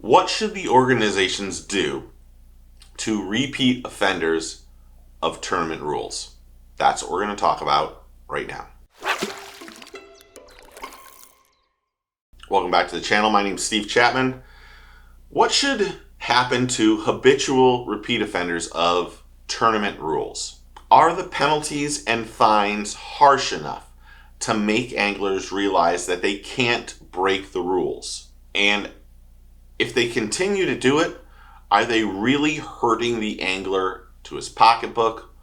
What should the organizations do to repeat offenders of tournament rules? That's what we're going to talk about right now. Welcome back to the channel. My name is Steve Chapman. What should happen to habitual repeat offenders of tournament rules? Are the penalties and fines harsh enough to make anglers realize that they can't break the rules? And if they continue to do it, are they really hurting the angler to his pocketbook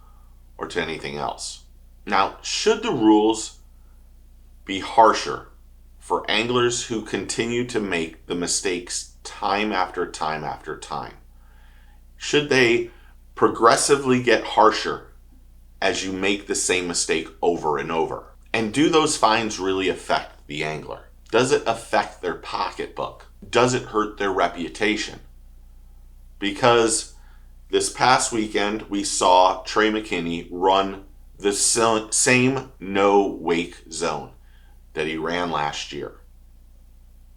or to anything else? Now, should the rules be harsher for anglers who continue to make the mistakes time after time after time? Should they progressively get harsher as you make the same mistake over and over? And do those fines really affect the angler? Does it affect their pocketbook? Does it hurt their reputation? Because this past weekend we saw Trey McKinney run the same no wake zone that he ran last year.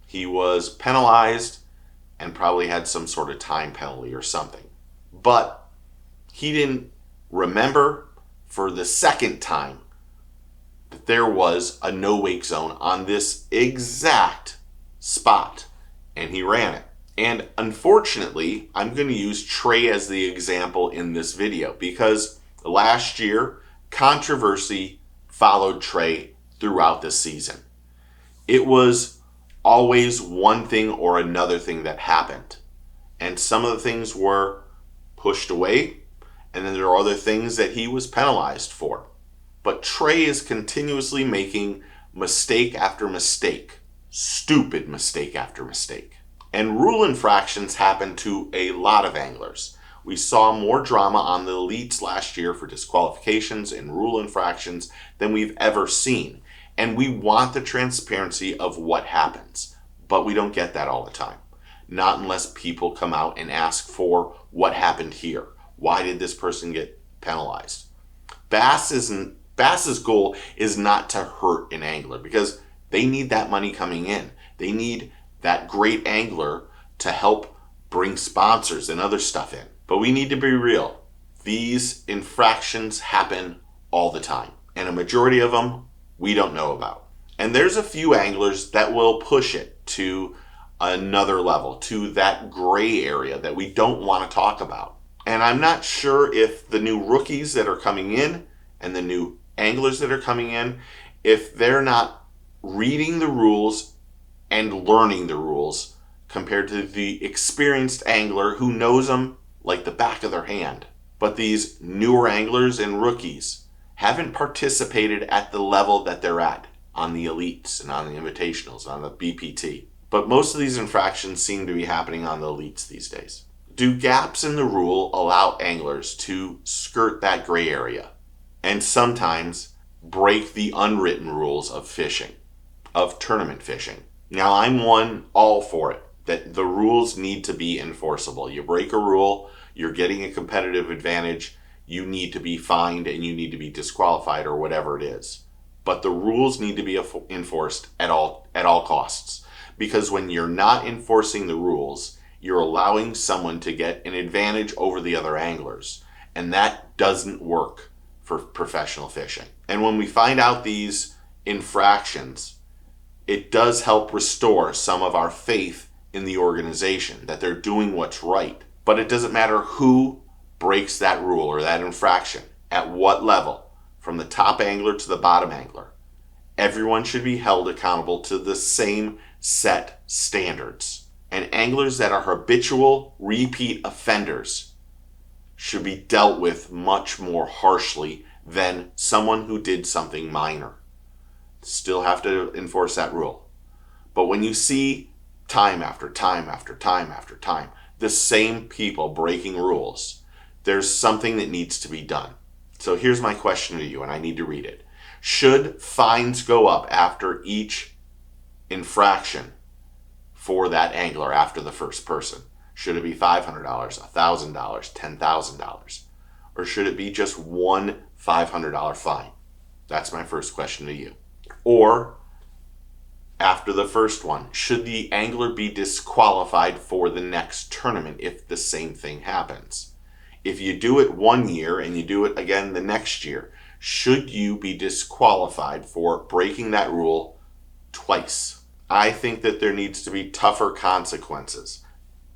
He was penalized and probably had some sort of time penalty or something. But he didn't remember for the second time that there was a no wake zone on this exact spot, and he ran it. And unfortunately, I'm going to use Trey as the example in this video because last year, controversy followed Trey throughout the season. It was always one thing or another thing that happened. And some of the things were pushed away, and then there are other things that he was penalized for. But Trey is continuously making mistake after mistake, stupid mistake after mistake. And rule infractions happen to a lot of anglers. We saw more drama on the elites last year for disqualifications and rule infractions than we've ever seen. And we want the transparency of what happens, but we don't get that all the time. Not unless people come out and ask for what happened here. Why did this person get penalized? Bass's goal is not to hurt an angler because they need that money coming in. They need that great angler to help bring sponsors and other stuff in. But we need to be real. These infractions happen all the time, and a majority of them we don't know about. And there's a few anglers that will push it to another level, to that gray area that we don't want to talk about. And I'm not sure if the new rookies that are coming in and the new anglers that are coming in, if they're not reading the rules and learning the rules compared to the experienced angler who knows them like the back of their hand. But these newer anglers and rookies haven't participated at the level that they're at on the elites and on the invitationals, on the BPT. But most of these infractions seem to be happening on the elites these days. Do gaps in the rule allow anglers to skirt that gray area and sometimes break the unwritten rules of fishing, of tournament fishing? Now, I'm all for it, that the rules need to be enforceable. You break a rule, you're getting a competitive advantage, you need to be fined and you need to be disqualified or whatever it is. But the rules need to be enforced at all costs. Because when you're not enforcing the rules, you're allowing someone to get an advantage over the other anglers. And that doesn't work for professional fishing. And when we find out these infractions, it does help restore some of our faith in the organization, that they're doing what's right. But it doesn't matter who breaks that rule or that infraction, at what level, from the top angler to the bottom angler. Everyone should be held accountable to the same set standards. And anglers that are habitual repeat offenders should be dealt with much more harshly than someone who did something minor. Still have to enforce that rule. But when you see time after time after time after time, the same people breaking rules, there's something that needs to be done. So here's my question to you, and I need to read it. Should fines go up after each infraction for that angler after the first person? Should it be $500, $1,000, $10,000? Or should it be just one $500 fine? That's my first question to you. Or after the first one? Should the angler be disqualified for the next tournament if the same thing happens? If you do it one year and you do it again the next year, should you be disqualified for breaking that rule twice? I think that there needs to be tougher consequences,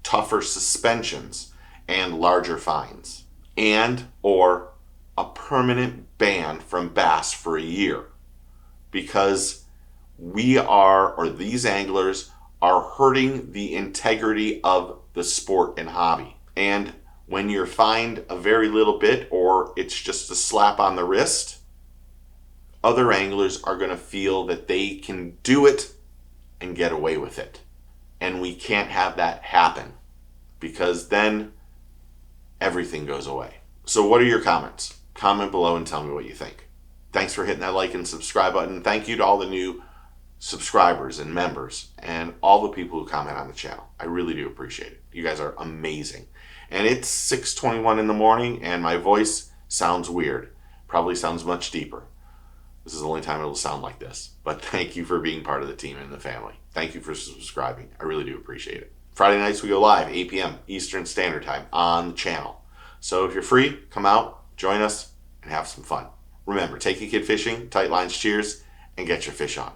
tougher suspensions, and larger fines, and or a permanent ban from bass for a year, because these anglers are hurting the integrity of the sport and hobby. And when you're fined a very little bit, or it's just a slap on the wrist, other anglers are going to feel that they can do it and get away with it. And we can't have that happen, because then everything goes away. So what are your comments? Comment below and tell me what you think. Thanks for hitting that like and subscribe button. Thank you to all the new subscribers and members and all the people who comment on the channel. I really do appreciate it. You guys are amazing. And it's 6:21 in the morning and my voice sounds weird. Probably sounds much deeper. This is the only time it'll sound like this. But thank you for being part of the team and the family. Thank you for subscribing. I really do appreciate it. Friday nights we go live, 8 p.m. Eastern Standard Time on the channel. So if you're free, come out, join us, and have some fun. Remember, take your kid fishing, tight lines, cheers, and get your fish on.